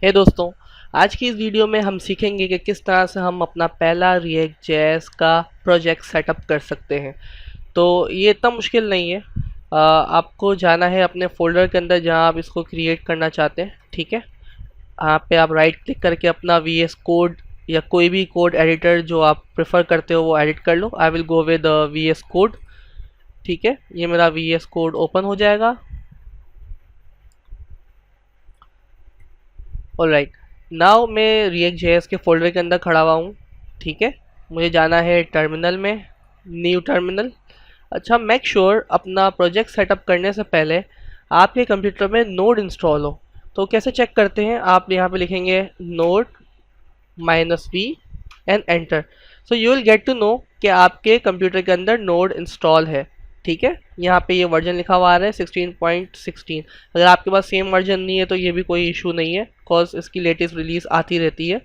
हे दोस्तों, आज की इस वीडियो में हम सीखेंगे कि किस तरह से हम अपना पहला रिएक्ट जेएस का प्रोजेक्ट सेटअप कर सकते हैं। तो ये इतना मुश्किल नहीं है। आपको जाना है अपने फोल्डर के अंदर जहां आप इसको क्रिएट करना चाहते हैं। ठीक है, यहाँ पे आप राइट क्लिक करके अपना वीएस कोड या कोई भी कोड एडिटर जो आप प्रेफर करते हो वो एडिट कर लो। I will go with VS code. ठीक है, ये मेरा वीएस कोड ओपन हो जाएगा। ऑलराइट, नाउ मैं रिएक्ट जेएस के फोल्डर के अंदर खड़ा हुआ हूँ। ठीक है, मुझे जाना है टर्मिनल में, न्यू टर्मिनल। अच्छा, मेक श्योर अपना प्रोजेक्ट सेटअप करने से पहले आपके कंप्यूटर में नोड इंस्टॉल हो। तो कैसे चेक करते हैं, आप यहाँ पे लिखेंगे node -v and enter. So you will get to know कि आपके कंप्यूटर के अंदर नोड इंस्टॉल है। ठीक है, यहाँ पे ये वर्जन लिखा हुआ आ रहा है 16.16। अगर आपके पास सेम वर्जन नहीं है तो ये भी कोई इशू नहीं है, बिकॉज इसकी लेटेस्ट रिलीज आती रहती है।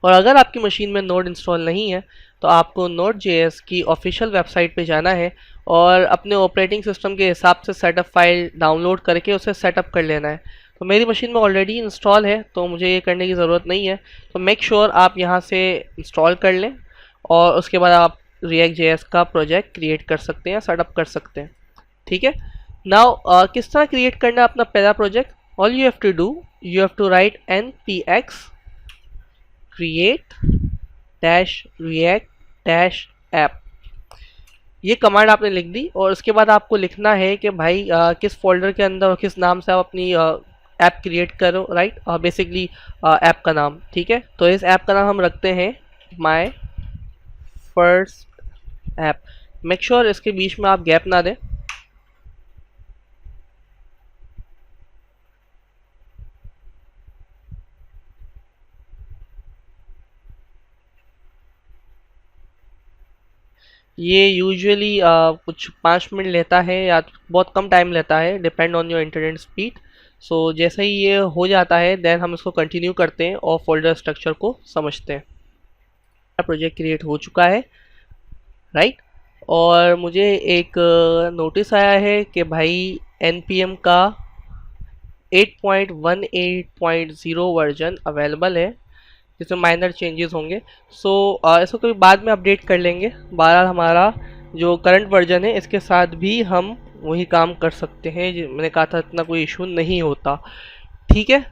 और अगर आपकी मशीन में नोड इंस्टॉल नहीं है तो आपको Node.js की ऑफिशियल वेबसाइट पे जाना है और अपने ऑपरेटिंग सिस्टम के हिसाब से सेटअप फाइल डाउनलोड करके उसे सेटअप कर लेना है। तो मेरी मशीन में ऑलरेडी इंस्टॉल है तो मुझे ये करने की ज़रूरत नहीं है। तो मेक श्योर आप यहाँ से इंस्टॉल कर लें और उसके बाद आप रिएक्ट जेएस का प्रोजेक्ट क्रिएट कर सकते हैं, सेटअप कर सकते हैं। ठीक है, नाउ किस तरह क्रिएट करना है अपना पहला project. All you have to do, you have to write npx create -react-app। ये कमांड आपने लिख दी और उसके बाद आपको लिखना है कि भाई किस फोल्डर के अंदर और किस नाम से आप अपनी ऐप क्रिएट करो। राइट, बेसिकली ऐप का नाम। ठीक है, तो इस ऐप का नाम हम रखते हैं my first app. Make sure इसके बीच में आप गैप ना दें। ये यूजुअली कुछ 5 मिनट लेता है या बहुत कम टाइम लेता है, depend on your internet speed. So जैसे ही ये हो जाता है देन हम इसको कंटिन्यू करते हैं और फोल्डर स्ट्रक्चर को समझते हैं। प्रोजेक्ट क्रिएट हो चुका है। राइट, और मुझे एक नोटिस आया है कि भाई npm का 8.18.0 वर्जन अवेलेबल है जिसमें माइनर चेंजेस होंगे। सो इसको कभी बाद में अपडेट कर लेंगे। बहरहाल हमारा जो करंट वर्जन है इसके साथ भी हम वही काम कर सकते हैं। मैंने कहा था इतना कोई इशू नहीं होता। ठीक है,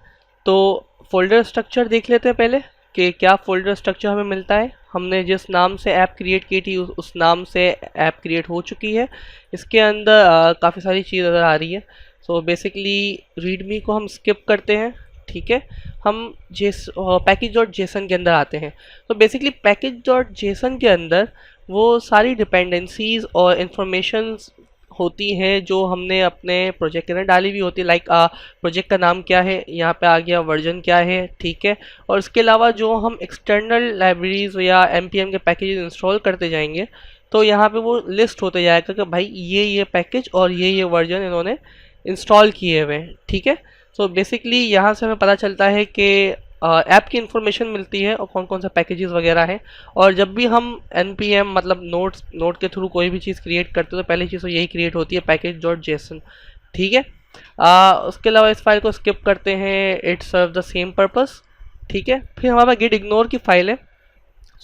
तो फोल्डर स्ट्रक्चर देख लेते हैं पहले कि क्या फोल्डर स्ट्रक्चर हमें मिलता है। हमने जिस नाम से ऐप क्रिएट की थी उस नाम से ऐप क्रिएट हो चुकी है। इसके अंदर काफ़ी सारी चीज़ नज़र आ रही है। सो बेसिकली रीडमी को हम स्किप करते हैं। ठीक है, हम पैकेज डॉट जेसन के अंदर आते हैं। तो बेसिकली पैकेज डॉट जेसन के अंदर वो सारी डिपेंडेंसीज और इंफॉर्मेशंस होती हैं जो हमने अपने प्रोजेक्ट के अंदर डाली हुई होती है। लाइक प्रोजेक्ट का नाम क्या है, यहाँ पे आ गया वर्जन क्या है। ठीक है, और इसके अलावा जो हम एक्सटर्नल लाइब्रेरीज या npm के पैकेज इंस्टॉल करते जाएंगे तो यहाँ पे वो लिस्ट होते जाएगा कि भाई ये पैकेज और ये वर्जन इन्होंने इंस्टॉल किए हुए हैं। ठीक है, सो बेसिकली यहाँ से हमें पता चलता है कि ऐप की इन्फॉर्मेशन मिलती है और कौन कौन सा पैकेजेस वगैरह हैं। और जब भी हम npm मतलब नोड के थ्रू कोई भी चीज़ क्रिएट करते हैं तो पहली चीज़ तो यही क्रिएट होती है पैकेज डॉट जेसन। ठीक है, उसके अलावा इस फाइल को स्किप करते हैं, it serve the same purpose. ठीक है, फिर हमारा गिट इग्नोर की फाइल है।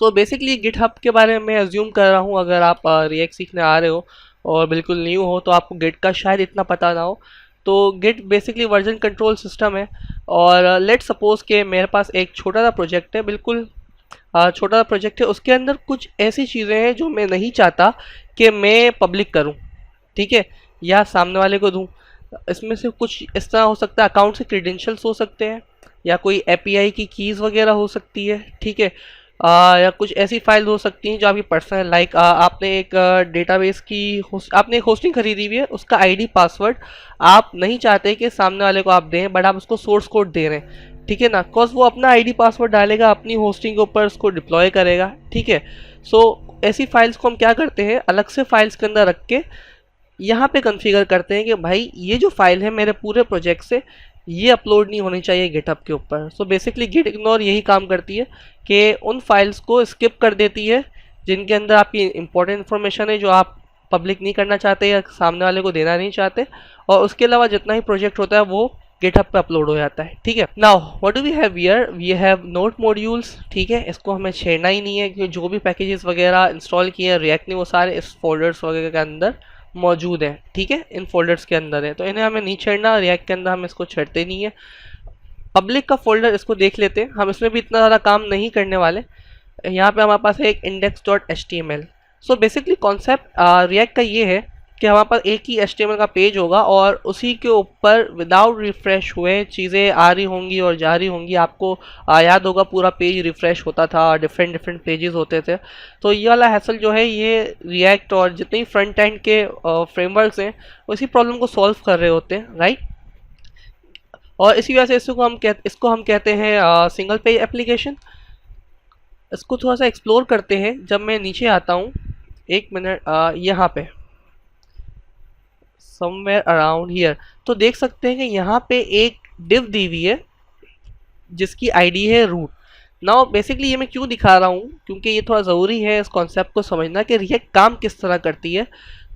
सो बेसिकली गिटहब के बारे में अज्यूम कर रहा हूँ, अगर आप रिएक्ट सीखने आ रहे हो और बिल्कुल न्यू हो तो आपको गिट का शायद इतना पता ना हो। तो git basically version control system है। और लेट सपोज के मेरे पास एक छोटा सा प्रोजेक्ट है, बिल्कुल छोटा सा प्रोजेक्ट है। उसके अंदर कुछ ऐसी चीज़ें हैं जो मैं नहीं चाहता कि मैं पब्लिक करूं। ठीक है, या सामने वाले को दूं। इसमें से कुछ इस तरह हो सकता है, अकाउंट से क्रेडेंशियल्स हो सकते हैं या कोई एपीआई की कीज़ वगैरह हो सकती है। ठीक है, या कुछ ऐसी फाइल हो सकती हैं जो आपकी पर्सनल, लाइक आपने एक डेटाबेस की आपने एक होस्टिंग खरीदी हुई है, उसका आईडी पासवर्ड आप नहीं चाहते कि सामने वाले को आप दें, बट आप उसको सोर्स कोड दे रहे हैं। ठीक है ना, बिकॉज वो अपना आईडी पासवर्ड डालेगा, अपनी होस्टिंग के ऊपर उसको डिप्लॉय करेगा। ठीक है, सो ऐसी फाइल्स को हम क्या करते हैं, अलग से फाइल्स के अंदर रख के यहाँ पे कॉन्फ़िगर करते हैं कि भाई ये जो फाइल है मेरे पूरे प्रोजेक्ट से ये अपलोड नहीं होनी चाहिए गिटहब के ऊपर। सो बेसिकली गिट इग्नोर यही काम करती है कि उन फाइल्स को स्किप कर देती है जिनके अंदर आपकी इंपॉर्टेंट इन्फॉर्मेशन है जो आप पब्लिक नहीं करना चाहते या सामने वाले को देना नहीं चाहते। और उसके अलावा जितना ही प्रोजेक्ट होता है वो गिटहब पे अपलोड हो जाता है। ठीक है, now what do we have here, we have node modules. ठीक है, इसको हमें छेड़ना ही नहीं है क्योंकि जो भी पैकेजेस वगैरह इंस्टॉल किए हैं रिएक्ट ने वो सारे इस फोल्डर्स वगैरह के अंदर मौजूद हैं। ठीक है, इन फोल्डर्स के अंदर है, तो इन्हें हमें नहीं छेड़ना, रिएक्ट के अंदर हम इसको छेड़ते नहीं है। पब्लिक का फोल्डर इसको देख लेते हैं, हम इसमें भी इतना ज़्यादा काम नहीं करने वाले। यहाँ पे हमारे पास है एक index.html। So basically concept react का ये है कि हमारे पास एक ही HTML का पेज होगा और उसी के ऊपर विदाउट रिफ़्रेश हुए चीज़ें आ रही होंगी और जा रही होंगी। आपको याद होगा पूरा पेज रिफ़्रेश होता था, डिफरेंट डिफरेंट पेजेस होते थे। तो ये वाला हैसल जो है ये रिएक्ट और जितने फ्रंट एंड के फ्रेमवर्क्स हैं उसी प्रॉब्लम को सॉल्व कर रहे होते हैं, राइट। और इसी वजह से इसको हम कहते हैं सिंगल पेज एप्लीकेशन। इसको थोड़ा सा एक्सप्लोर करते हैं। जब मैं नीचे आता हूँ, एक मिनट, यहाँ पे समवेयर अराउंड हियर, तो देख सकते हैं कि यहाँ पे एक डिव दी हुई है जिसकी आईडी है रूट। नाउ बेसिकली ये मैं क्यों दिखा रहा हूँ, क्योंकि ये थोड़ा ज़रूरी है इस कॉन्सेप्ट को समझना कि रिएक्ट काम किस तरह करती है।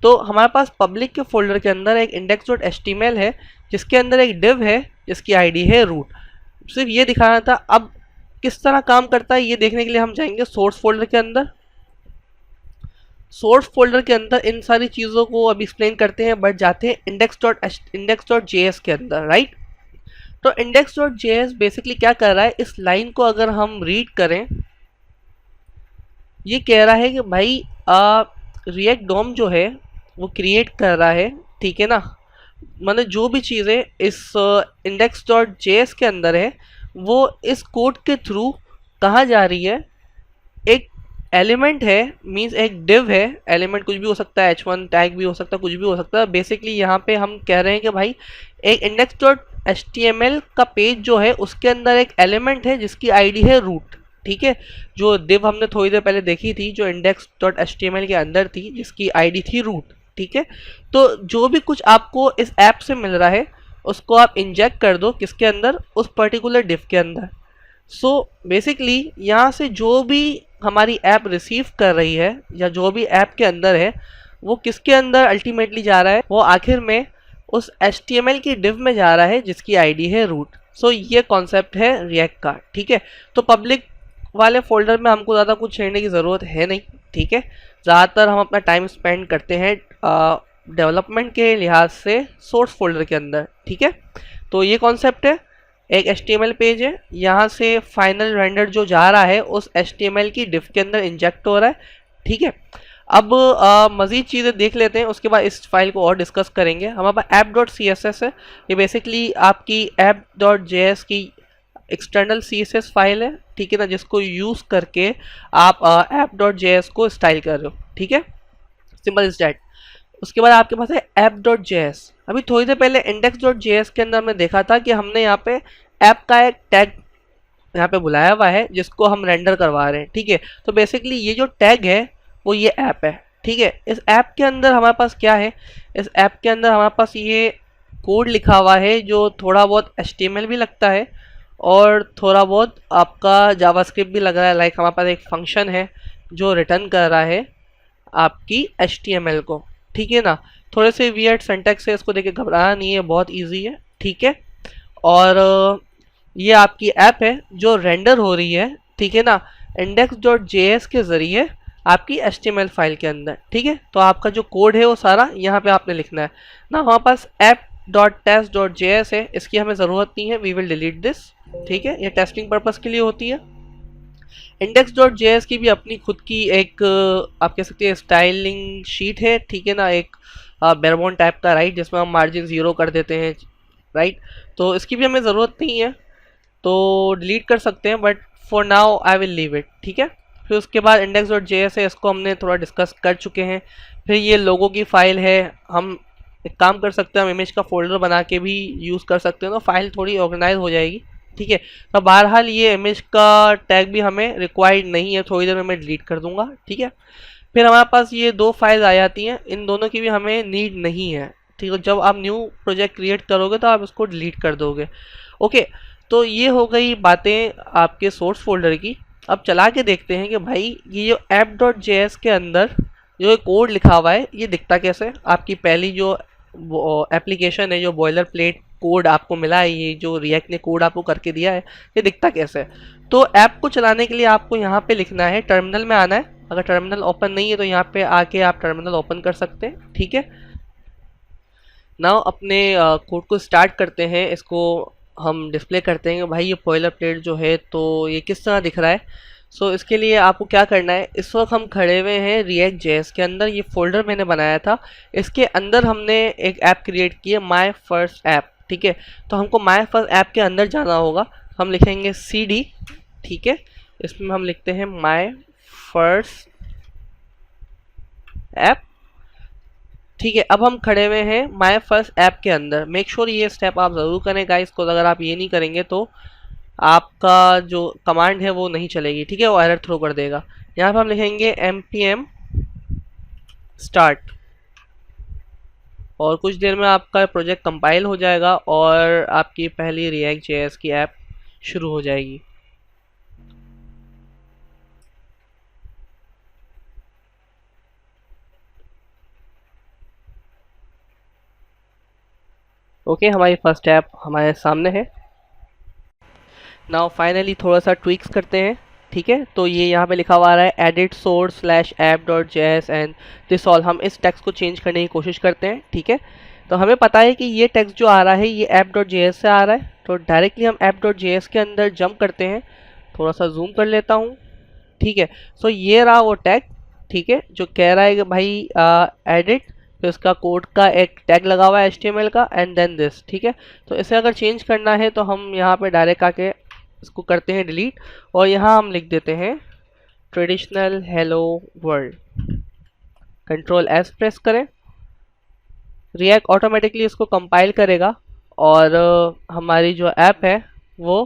तो हमारे पास पब्लिक के फोल्डर के अंदर एक index.html है जिसके अंदर एक डिव है जिसकी आईडी है रूट। सिर्फ ये दिखाना था। अब किस तरह काम करता है ये देखने के लिए हम जाएंगे सोर्स फोल्डर के अंदर। सोर्स फोल्डर के अंदर इन सारी चीज़ों को अभी एक्सप्लेन करते हैं, बट जाते हैं index.js के अंदर, राइट। तो index.js बेसिकली क्या कर रहा है, इस लाइन को अगर हम रीड करें, ये कह रहा है कि भाई रिएक्ट डॉम जो है वो क्रिएट कर रहा है, ठीक है ना। मतलब जो भी चीज़ें इस index.js के अंदर है वो इस कोड के थ्रू कहाँ जा रही है। एक एलिमेंट है, मींस एक डिव है, एलिमेंट कुछ भी हो सकता है, h1 टैग भी हो सकता है, कुछ भी हो सकता है। बेसिकली यहाँ पे हम कह रहे हैं कि भाई एक index.html का पेज जो है उसके अंदर एक एलिमेंट है जिसकी आईडी है रूट। ठीक है, जो डिव हमने थोड़ी देर पहले देखी थी जो index.html के अंदर थी जिसकी आईडी थी रूट। ठीक है, तो जो भी कुछ आपको इस ऐप से मिल रहा है उसको आप इंजेक्ट कर दो किसके अंदर, उस पर्टिकुलर डिव के अंदर। सो बेसिकली यहाँ से जो भी हमारी ऐप रिसीव कर रही है या जो भी ऐप के अंदर है वो किसके अंदर अल्टीमेटली जा रहा है, वो आखिर में उस HTML की डिव में जा रहा है जिसकी आईडी है रूट। सो ये कॉन्सेप्ट है रिएक्ट का। ठीक है, तो पब्लिक वाले फोल्डर में हमको ज़्यादा कुछ छेड़ने की ज़रूरत है नहीं। ठीक है, ज़्यादातर हम अपना टाइम स्पेंड करते हैं डेवलपमेंट के लिहाज से सोर्स फोल्डर के अंदर। ठीक है, तो ये कॉन्सेप्ट है। एक HTML पेज है, यहाँ से फाइनल रेंडर जो जा रहा है उस HTML की डिव के अंदर इंजेक्ट हो रहा है। ठीक है, अब मज़ीद चीज़ें देख लेते हैं, उसके बाद इस फाइल को और डिस्कस करेंगे। हमारे पास app.css है, ये बेसिकली आपकी app.js की एक्सटर्नल CSS फाइल है। ठीक है ना, जिसको यूज़ करके आप app.js को स्टाइल कर रहे हो। ठीक है, सिंपल इज डैट। उसके बाद आपके पास है app.js। अभी थोड़ी देर पहले index.js के अंदर हमने देखा था कि हमने यहाँ पे ऐप का एक टैग यहाँ पे बुलाया हुआ है जिसको हम रेंडर करवा रहे हैं। ठीक है, तो बेसिकली ये जो टैग है वो ये ऐप है। ठीक है, इस ऐप के अंदर हमारे पास क्या है, इस ऐप के अंदर हमारे पास ये कोड लिखा हुआ है जो थोड़ा बहुत HTML भी लगता है और थोड़ा बहुत आपका जावास्क्रिप्ट भी लग रहा है। लाइक हमारे पास एक फंक्शन है जो रिटर्न कर रहा है आपकी HTML को। ठीक है ना, थोड़े से वियर्ड सिंटैक्स है, इसको देख के घबराना नहीं है, बहुत इजी है। ठीक है, और ये आपकी ऐप है जो रेंडर हो रही है, ठीक है ना, index.js के ज़रिए आपकी HTML फाइल के अंदर। ठीक है, तो आपका जो कोड है वो सारा यहाँ पे आपने लिखना है ना। हमारे पास app.test.js है, इसकी हमें ज़रूरत नहीं है, वी विल डिलीट दिस। ठीक है, ये टेस्टिंग पर्पज़ के लिए होती है। index.js की भी अपनी खुद की एक आप कह सकते हैं स्टाइलिंग शीट है। ठीक है ना, एक बेरबोन टाइप का, राइट, जिसमें हम मार्जिन 0 कर देते हैं, राइट। तो इसकी भी हमें ज़रूरत नहीं है, तो डिलीट कर सकते हैं, but for now I will leave it. ठीक है, फिर उसके बाद index.js है, इसको हमने थोड़ा डिस्कस कर चुके हैं। फिर ये लोगों की फ़ाइल है, हम एक काम कर सकते हैं, हम इमेज का फोल्डर बना के भी यूज़ कर सकते हैं, तो फाइल थोड़ी ऑर्गेनाइज हो जाएगी। ठीक है, तो बहरहाल ये इमेज का टैग भी हमें रिक्वायर्ड नहीं है, थोड़ी देर में मैं डिलीट कर दूंगा। ठीक है, फिर हमारे पास ये दो फाइल्स आ जाती हैं, इन दोनों की भी हमें नीड नहीं है। ठीक है, जब आप न्यू प्रोजेक्ट क्रिएट करोगे तो आप इसको डिलीट कर दोगे। ओके, तो ये हो गई बातें आपके सोर्स फोल्डर की। अब चला के देखते हैं कि भाई ये जो app.js के अंदर जो कोड लिखा हुआ है ये दिखता कैसे। आपकी पहली जो एप्लीकेशन है, जो बॉयलर प्लेट कोड आपको मिला है, ये जो रिएक्ट ने कोड आपको करके दिया है, ये दिखता कैसे है। तो ऐप को चलाने के लिए आपको यहाँ पे लिखना है, टर्मिनल में आना है। अगर टर्मिनल ओपन नहीं है तो यहाँ पे आके आप टर्मिनल ओपन कर सकते हैं, ठीक है। नाउ अपने कोड को स्टार्ट करते हैं, इसको हम डिस्प्ले करते हैं भाई ये बॉयलर प्लेट जो है तो ये किस तरह दिख रहा है। सो इसके लिए आपको क्या करना है, इस वक्त हम खड़े हुए हैं रिएक्ट जेएस के अंदर। ये फोल्डर मैंने बनाया था, इसके अंदर हमने एक ऐप क्रिएट की है, माय फर्स्ट ऐप, ठीक है। तो हमको माय फर्स्ट ऐप के अंदर जाना होगा, हम लिखेंगे cd, ठीक है। इसमें हम लिखते हैं माय फर्स्ट ऐप, ठीक है। अब हम खड़े हुए हैं माय फर्स्ट ऐप के अंदर। मेक श्योर ये स्टेप आप ज़रूर करें गाइस को, अगर आप ये नहीं करेंगे तो आपका जो कमांड है वो नहीं चलेगी, ठीक है, वो एरर थ्रो कर देगा। यहाँ पर हम लिखेंगे npm स्टार्ट, और कुछ देर में आपका प्रोजेक्ट कंपाइल हो जाएगा और आपकी पहली रिएक्ट जेएस की ऐप शुरू हो जाएगी। ओके, हमारी फर्स्ट ऐप हमारे सामने है। नाउ फाइनली थोड़ा सा ट्विक्स करते हैं, ठीक है। तो ये यहाँ पे लिखा हुआ आ रहा है edit source slash app dot JS and this all. हम इस टेक्स्ट को चेंज करने की कोशिश करते हैं, ठीक है। तो हमें पता है कि ये टेक्स्ट जो आ रहा है ये ऐप डॉट जेएस से आ रहा है, तो डायरेक्टली हम ऐप डॉट जेएस के अंदर जंप करते हैं। थोड़ा सा जूम कर लेता हूँ, ठीक है। सो ये रहा वो टैग, ठीक है, जो कह रहा है कि भाई एडिट, तो इसका कोड का एक टैग लगा हुआ है HTML का, एंड देन दिस, ठीक है। तो इसे अगर चेंज करना है तो हम यहाँ पे डायरेक्ट आके इसको करते हैं डिलीट, और यहाँ हम लिख देते हैं traditional hello world. Control S press करें, रिएक्ट ऑटोमेटिकली इसको कंपाइल करेगा और हमारी जो ऐप है वो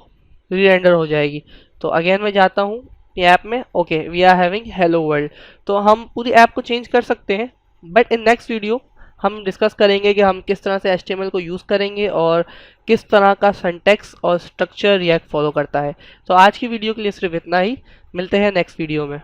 री-रेंडर हो जाएगी। तो अगेन मैं जाता हूँ ऐप में, okay we are having hello world. तो हम पूरी ऐप को चेंज कर सकते हैं, बट इन नेक्स्ट वीडियो हम डिस्कस करेंगे कि हम किस तरह से HTML को यूज़ करेंगे और किस तरह का सिंटैक्स और स्ट्रक्चर रिएक्ट फॉलो करता है। तो आज की वीडियो के लिए सिर्फ इतना ही, मिलते हैं नेक्स्ट वीडियो में।